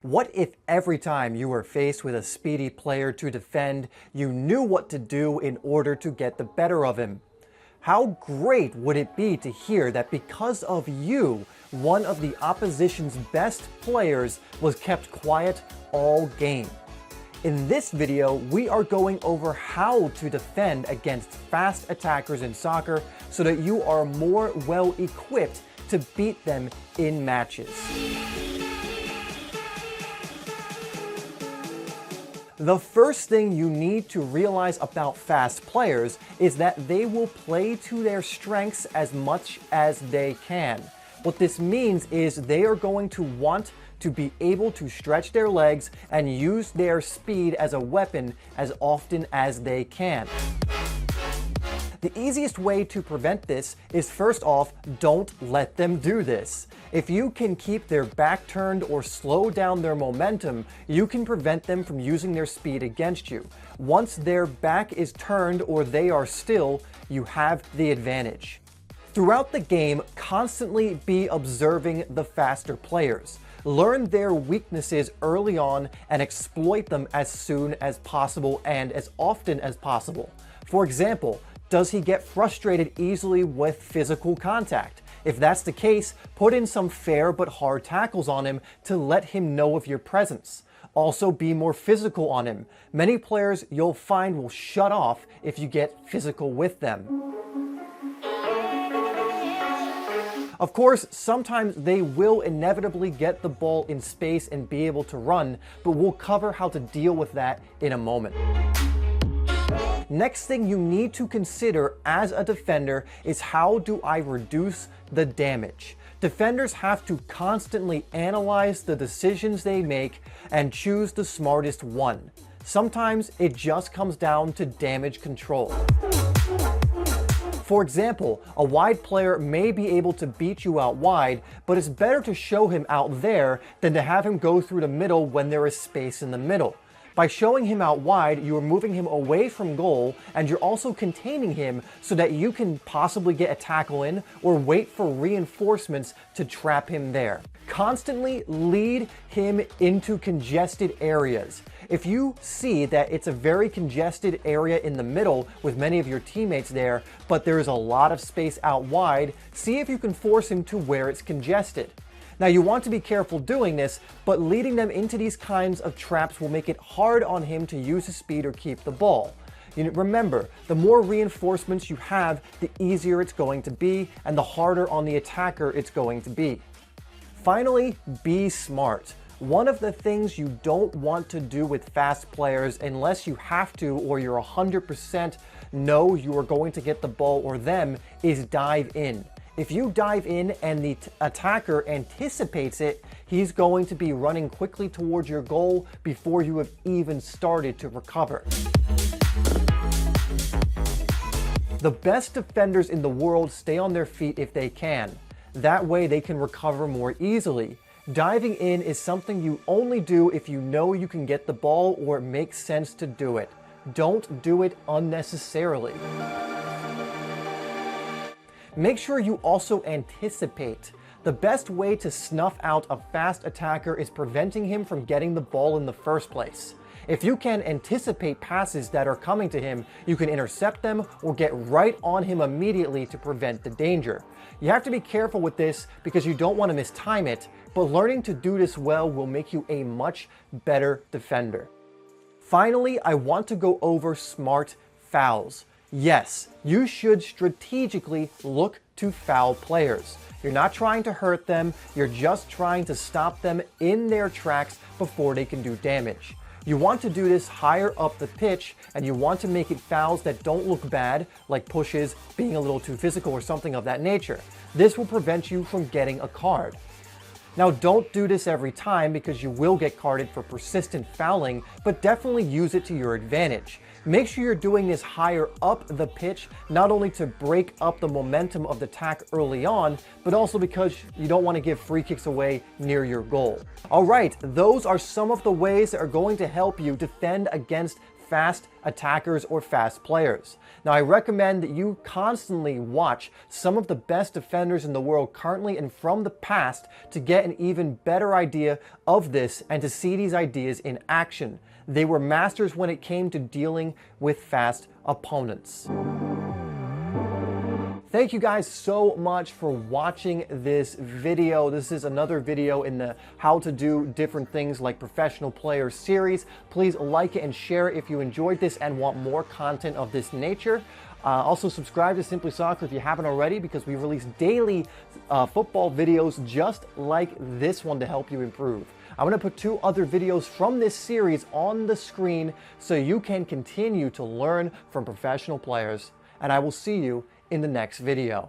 What if every time you were faced with a speedy player to defend, you knew what to do in order to get the better of him? How great would it be to hear that because of you, one of the opposition's best players was kept quiet all game? In this video, we are going over how to defend against fast attackers in soccer so that you are more well equipped to beat them in matches. The first thing you need to realize about fast players is that they will play to their strengths as much as they can. What this means is they are going to want to be able to stretch their legs and use their speed as a weapon as often as they can. The easiest way to prevent this is, first off, don't let them do this. If you can keep their back turned or slow down their momentum, you can prevent them from using their speed against you. Once their back is turned or they are still, you have the advantage. Throughout the game, constantly be observing the faster players. Learn their weaknesses early on and exploit them as soon as possible and as often as possible. For example, does he get frustrated easily with physical contact? If that's the case, put in some fair but hard tackles on him to let him know of your presence. Also, be more physical on him. Many players you'll find will shut off if you get physical with them. Of course, sometimes they will inevitably get the ball in space and be able to run, but we'll cover how to deal with that in a moment. Next thing you need to consider as a defender is, how do I reduce the damage? Defenders have to constantly analyze the decisions they make and choose the smartest one. Sometimes it just comes down to damage control. For example, a wide player may be able to beat you out wide, but it's better to show him out there than to have him go through the middle when there is space in the middle. By showing him out wide, you are moving him away from goal, and you're also containing him so that you can possibly get a tackle in or wait for reinforcements to trap him there. Constantly lead him into congested areas. If you see that it's a very congested area in the middle with many of your teammates there, but there is a lot of space out wide, see if you can force him to where it's congested. Now, you want to be careful doing this, but leading them into these kinds of traps will make it hard on him to use his speed or keep the ball. Remember, the more reinforcements you have, the easier it's going to be, and the harder on the attacker it's going to be. Finally, be smart. One of the things you don't want to do with fast players, unless you have to or you're 100% know you are going to get the ball or them, is dive in. If you dive in and the attacker anticipates it, he's going to be running quickly towards your goal before you have even started to recover. The best defenders in the world stay on their feet if they can. That way they can recover more easily. Diving in is something you only do if you know you can get the ball or it makes sense to do it. Don't do it unnecessarily. Make sure you also anticipate. The best way to snuff out a fast attacker is preventing him from getting the ball in the first place. If you can anticipate passes that are coming to him, you can intercept them or get right on him immediately to prevent the danger. You have to be careful with this because you don't want to mistime it, but learning to do this well will make you a much better defender. Finally, I want to go over smart fouls. Yes, you should strategically look to foul players. You're not trying to hurt them, you're just trying to stop them in their tracks before they can do damage. You want to do this higher up the pitch, and you want to make it fouls that don't look bad, like pushes, being a little too physical, or something of that nature. This will prevent you from getting a card. Now, don't do this every time because you will get carded for persistent fouling, but definitely use it to your advantage. Make sure you're doing this higher up the pitch, not only to break up the momentum of the attack early on, but also because you don't want to give free kicks away near your goal. All right, those are some of the ways that are going to help you defend against fast attackers or fast players. Now, I recommend that you constantly watch some of the best defenders in the world currently and from the past to get an even better idea of this and to see these ideas in action. They were masters when it came to dealing with fast opponents. Thank you guys so much for watching this video. This is another video in the how to do different things like professional player series. Please like it and share it if you enjoyed this and want more content of this nature. Also subscribe to Simply Soccer if you haven't already, because we release daily football videos just like this one to help you improve. I'm going to put 2 other videos from this series on the screen so you can continue to learn from professional players, and I will see you in the next video.